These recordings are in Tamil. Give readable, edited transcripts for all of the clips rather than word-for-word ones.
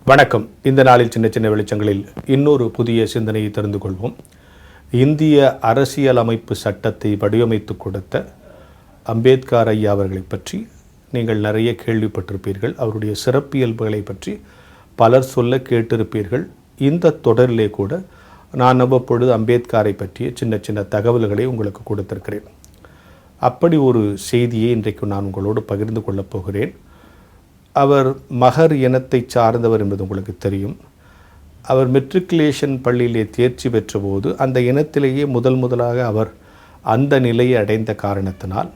வணக்கம். இந்த நாளில் சின்ன சின்ன வெளிச்சங்களில் இன்னொரு புதிய சிந்தனையை தெரிந்து கொள்வோம். இந்திய அரசியலமைப்பு சட்டத்தை வடிவமைத்து கொடுத்த அம்பேத்கர் ஐயா அவர்களை பற்றி நீங்கள் நிறைய கேள்விப்பட்டிருப்பீர்கள். அவருடைய சிறப்பியல்புகளை பற்றி பலர் சொல்ல கேட்டிருப்பீர்கள். இந்த தொடரிலே கூட நான் அவ்வப்பொழுது அம்பேத்கரை பற்றிய சின்ன சின்ன தகவல்களை உங்களுக்கு கொடுத்திருக்கிறேன். அப்படி ஒரு செய்தியை இன்றைக்கு நான் உங்களோடு பகிர்ந்து கொள்ளப் போகிறேன். அவர் மகர் இனத்தை சார்ந்தவர் என்பது உங்களுக்கு தெரியும். அவர் மெட்ரிகுலேஷன் பள்ளியிலே தேர்ச்சி பெற்றபோது அந்த இனத்திலேயே முதலாக அவர் அந்த நிலையை அடைந்த காரணத்தினால்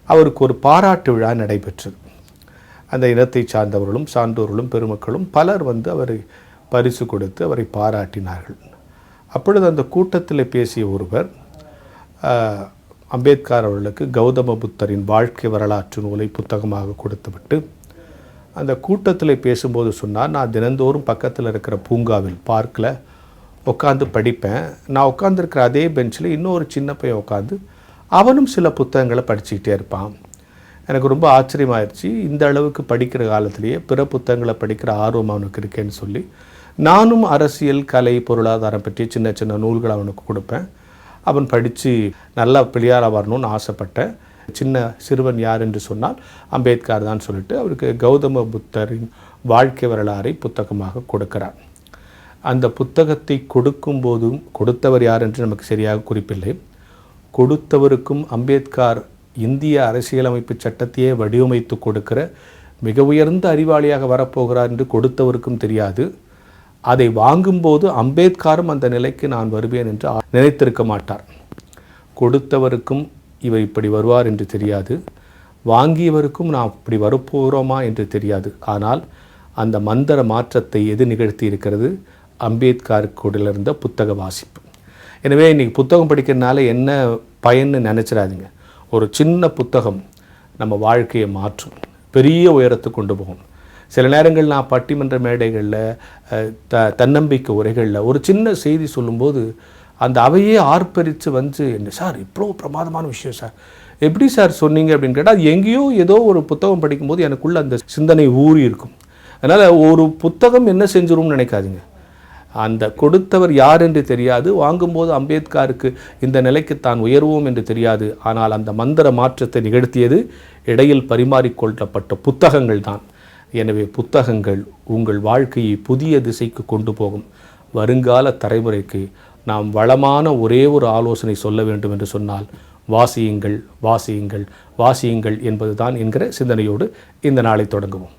அவருக்கு ஒரு பாராட்டு விழா நடைபெற்றது. அந்த இனத்தை சார்ந்தவர்களும் சான்றோர்களும் பெருமக்களும் பலர் அவரை பரிசு கொடுத்து அவரை பாராட்டினார்கள். அப்பொழுது அந்த கூட்டத்தில் பேசிய ஒருவர் அம்பேத்கர் அவர்களுக்கு கௌதம புத்தரின் வாழ்க்கை வரலாற்று நூலை புத்தகமாக கொடுத்துவிட்டு அந்த கூட்டத்தில் பேசும்போது சொன்னார், நான் தினந்தோறும் பக்கத்தில் இருக்கிற பூங்காவில் பார்க்கில் உட்காந்து படிப்பேன். நான் உட்காந்துருக்கிற அதே பெஞ்சில் இன்னொரு சின்ன பையன் உட்காந்து அவனும் சில புத்தகங்களை படிச்சுக்கிட்டே இருப்பான். எனக்கு ரொம்ப ஆச்சரியமாயிருச்சு. இந்த அளவுக்கு படிக்கிற காலத்திலேயே பிற புத்தகங்களை படிக்கிற ஆர்வம் அவனுக்கு இருக்கேன்னு சொல்லி நானும் அரசியல், கலை, பொருளாதாரம் பற்றி சின்ன சின்ன நூல்களை அவனுக்கு கொடுப்பேன். அவன் படித்து நல்லா பிள்ளையாராக வரணும்னு ஆசைப்பட்டேன். சின்ன சிறுவன் யார் என்று சொன்னால் அம்பேத்கர் தான் சொல்லிட்டு அவருக்கு கௌதம புத்தரின் வாழ்க்கை வரலாறை புத்தகமாக கொடுக்கிறார். அந்த புத்தகத்தை கொடுக்கும்போதும் கொடுத்தவர் யார் என்று நமக்கு சரியாக குறிப்பில்லை. கொடுத்தவருக்கும் அம்பேத்கர் இந்திய அரசியலமைப்பு சட்டத்தையே வடிவமைத்து கொடுக்கிற மிக உயர்ந்த அறிவாளியாக வரப்போகிறார் என்று கொடுத்தவருக்கும் தெரியாது. அதை வாங்கும்போது அம்பேத்கரும் அந்த நிலைக்கு நான் வருவேன் என்று நினைத்திருக்க மாட்டார். கொடுத்தவருக்கும் இவர் இப்படி வருவார் என்று தெரியாது, வாங்கியவருக்கும் நாம் இப்படி வரப்போகிறோமா என்று தெரியாது. ஆனால் அந்த மந்திர மாற்றத்தை எது நிகழ்த்தி இருக்கிறது? அம்பேத்கருக்குள்ள இருந்த புத்தக வாசிப்பு. எனவே இன்றைக்கி புத்தகம் படிக்கிறதுனால என்ன பயன்னு நினச்சிடாதீங்க. ஒரு சின்ன புத்தகம் நம்ம வாழ்க்கையை மாற்றும், பெரிய உயரத்துக்கு கொண்டு போகும். சில நேரங்கள் நான் பட்டிமன்ற மேடைகளில் தன்னம்பிக்கை உரைகளில் ஒரு சின்ன செய்தி சொல்லும்போது அந்த அவையே ஆர்ப்பரித்து என்ன சார் இவ்வளோ பிரமாதமான விஷயம் சார், எப்படி சார் சொன்னீங்க அப்படின்னு கேட்டால் எங்கேயோ ஏதோ ஒரு புத்தகம் படிக்கும்போது எனக்குள்ளே அந்த சிந்தனை ஊறி இருக்கும். அதனால் ஒரு புத்தகம் என்ன செஞ்சிரும்னு நினைக்காதீங்க. அந்த கொடுத்தவர் யார் என்று தெரியாது, வாங்கும்போது அம்பேத்கருக்கு இந்த நிலைக்கு தான் உயர்வோம் என்று தெரியாது. ஆனால் அந்த மந்திர மாற்றத்தை நிகழ்த்தியது இடையில் பரிமாறிக்கொள்ளப்பட்ட புத்தகங்கள் தான். எனவே புத்தகங்கள் உங்கள் வாழ்க்கையை புதிய திசைக்கு கொண்டு போகும். வருங்கால தலைமுறைக்கு நாம் வளமான ஒரே ஒரு ஆலோசனை சொல்ல வேண்டும் என்று சொன்னால் வாசியுங்கள், வாசியுங்கள், வாசியுங்கள் என்பதுதான் என்கிற சிந்தனையோடு இந்த நாளை தொடங்குவோம்.